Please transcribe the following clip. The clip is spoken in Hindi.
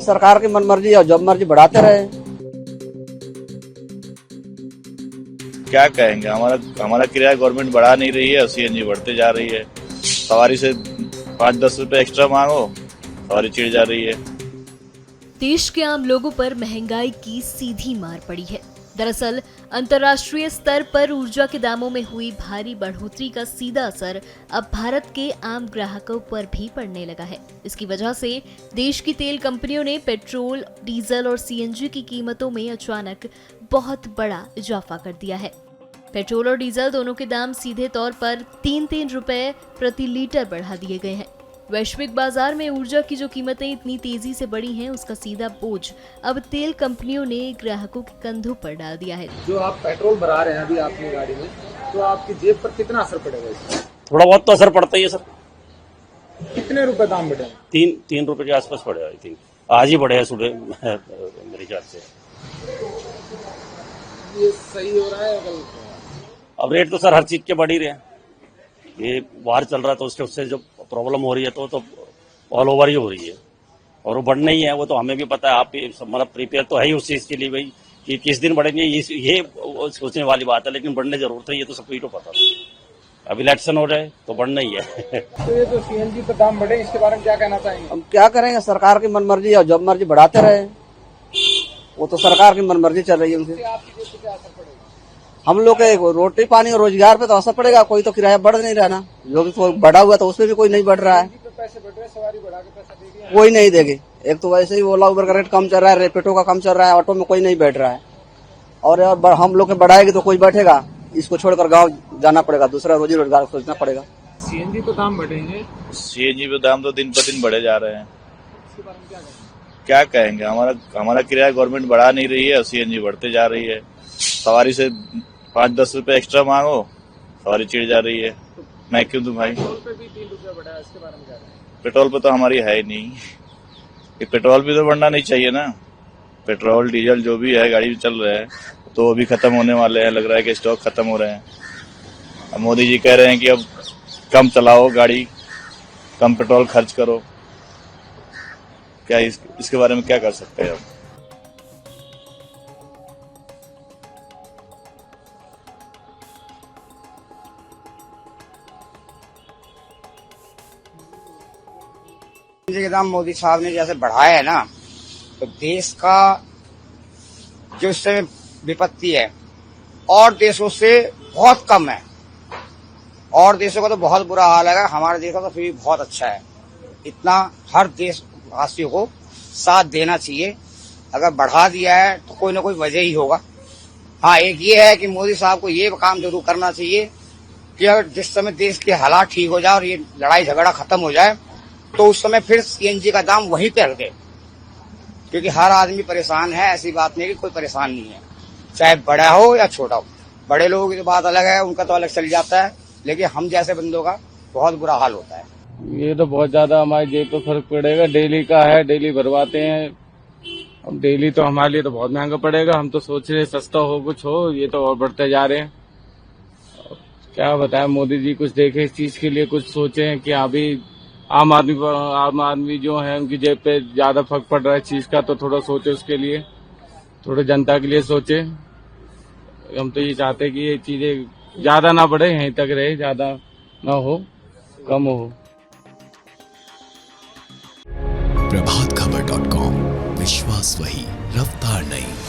सरकार की मनमर्जी और जब मर्जी बढ़ाते रहे। क्या कहेंगे, हमारा किराया गवर्नमेंट बढ़ा नहीं रही है, सीएनजी बढ़ते जा रही है। सवारी से 5-10 रुपए एक्स्ट्रा मांगो, सवारी चिढ़ जा रही है। देश के आम लोगों पर महंगाई की सीधी मार पड़ी है। दरअसल अंतर्राष्ट्रीय स्तर पर ऊर्जा के दामों में हुई भारी बढ़ोतरी का सीधा असर अब भारत के आम ग्राहकों पर भी पड़ने लगा है। इसकी वजह से देश की तेल कंपनियों ने पेट्रोल, डीजल और सीएनजी की कीमतों में अचानक बहुत बड़ा इजाफा कर दिया है। पेट्रोल और डीजल दोनों के दाम सीधे तौर पर 3-3 रुपए प्रति लीटर बढ़ा दिए गए हैं। वैश्विक बाजार में ऊर्जा की जो कीमतें इतनी तेजी से बढ़ी हैं, उसका सीधा बोझ अब तेल कंपनियों ने ग्राहकों के कंधों पर डाल दिया है। जो आप पेट्रोल भरा रहे हैं अभी अपनी गाड़ी में, तो आपकी जेब पर कितना असर पड़ेगा इसका? थोड़ा बहुत तो असर पड़ता ही है सर। कितने रुपए दाम बढ़े? 3 रुपए के आसपास पड़ेगा। आई थिंक आज ही बढ़े हैं सुबह मेरे ख्याल से। ये सही हो रहा है या गलत हो रहा है? अब रेट तो सर हर चीज के बढ़ ही रहे हैं। ये बाहर चल रहा है तो उससे जो प्रॉब्लम हो रही है तो ऑल ओवर ही हो रही है, और वो बढ़ना ही है। वो तो हमें भी पता है, आप भी मतलब प्रिपेयर तो है ही उस चीज के लिए भाई कि किस दिन बढ़ेंगे, ये सोचने वाली बात है। लेकिन बढ़ने जरूरत है, ये तो सबको तो पता था। अब इलेक्शन हो जाए तो बढ़ना ही है। तो ये जो सीएनजी पर दाम बढ़े, इसके बारे में क्या कहना चाहेंगे? हम क्या करेंगे, सरकार की मनमर्जी और जब मर्जी बढ़ाते रहे। वो तो सरकार की मनमर्जी चल रही है उनसे। आपकी जेब पर क्या असर पड़ेगा? हम लोग के रोटी पानी और रोजगार पे तो असर पड़ेगा। कोई तो किराया बढ़ नहीं रहा ना, जो कि तो बढ़ा हुआ तो उसमें भी कोई नहीं बढ़ रहा है। तो पैसे बढ़ रहे, सवारी बढ़ा के पैसा देगी, कोई नहीं देगी। एक तो वैसे ही ओला उबर का रेट कम चल रहा है, रेपिडो का कम चल रहा है, ऑटो में कोई नहीं बैठ रहा है। और हम लोग के बढ़ाएगी तो कोई बैठेगा, इसको छोड़कर गाँव जाना पड़ेगा, दूसरा रोजी रोजगार सोचना पड़ेगा। सीएनजी पे दाम बढ़ेंगे, सीएनजी पे दाम तो दिन पर दिन बढ़े जा रहे हैं। इसके बारे में क्या कहेंगे, हमारा किराया गवर्नमेंट बढ़ा नहीं रही है, सीएनजी बढ़ते जा रही है। सवारी से 5-10 रुपए एक्स्ट्रा मांगो, सवारी चिढ़ जा रही है। मैं क्यों दूं भाई? पेट्रोल पे भी 3 रुपया बढ़ा है, इसके बारे में क्या कहेंगे? पेट्रोल पे तो हमारी है ही नहीं। ये पेट्रोल भी तो बढ़ना नहीं चाहिए ना। पेट्रोल डीजल जो भी है गाड़ी चल रहा है तो वो भी खत्म होने वाले हैं। लग रहा है कि स्टॉक खत्म हो रहे हैं। अब मोदी जी कह रहे हैं कि अब कम चलाओ गाड़ी, कम पेट्रोल खर्च करो। क्या इसके बारे में क्या कर सकते हैं अब? के दाम मोदी साहब ने जैसे बढ़ाया है ना, तो देश का जो इस समय विपत्ति है और देशों से बहुत कम है। और देशों का तो बहुत बुरा हाल है, हमारे देश का तो फिर भी बहुत अच्छा है। इतना हर देशवासियों को साथ देना चाहिए। अगर बढ़ा दिया है तो कोई ना कोई वजह ही होगा। हाँ, एक ये है कि मोदी साहब को ये काम जरूर करना चाहिए कि अगर जिस समय देश के हालात ठीक हो जाए और ये लड़ाई झगड़ा खत्म हो जाए तो उस समय फिर सीएनजी का दाम वहीं पे रखे, क्योंकि हर आदमी परेशान है। ऐसी बात नहीं कि कोई परेशान नहीं है, चाहे बड़ा हो या छोटा हो। बड़े लोगों की तो बात अलग है, उनका तो अलग चल जाता है, लेकिन हम जैसे बंदों का बहुत बुरा हाल होता है। ये तो बहुत ज्यादा हमारी जेब पे फर्क पड़ेगा। डेली का है, डेली भरवाते हैं। अब डेली तो हमारे लिए तो बहुत महंगा पड़ेगा। हम तो सोच रहे सस्ता हो कुछ हो, ये तो और बढ़ते जा रहे हैं। क्या बताएं, मोदी जी कुछ देखे इस चीज के लिए, कुछ सोचे कि अभी आम आदमी जो है उनकी जेब पे ज्यादा फर्क पड़ रहा है चीज का, तो थोड़ा सोचे उसके लिए, थोड़ा जनता के लिए सोचे। हम तो ये चाहते हैं कि ये चीजें ज्यादा ना बढ़े, यहीं तक रहे, ज्यादा ना हो, कम हो। प्रभातखबर.com, विश्वास वही, रफ्तार नहीं।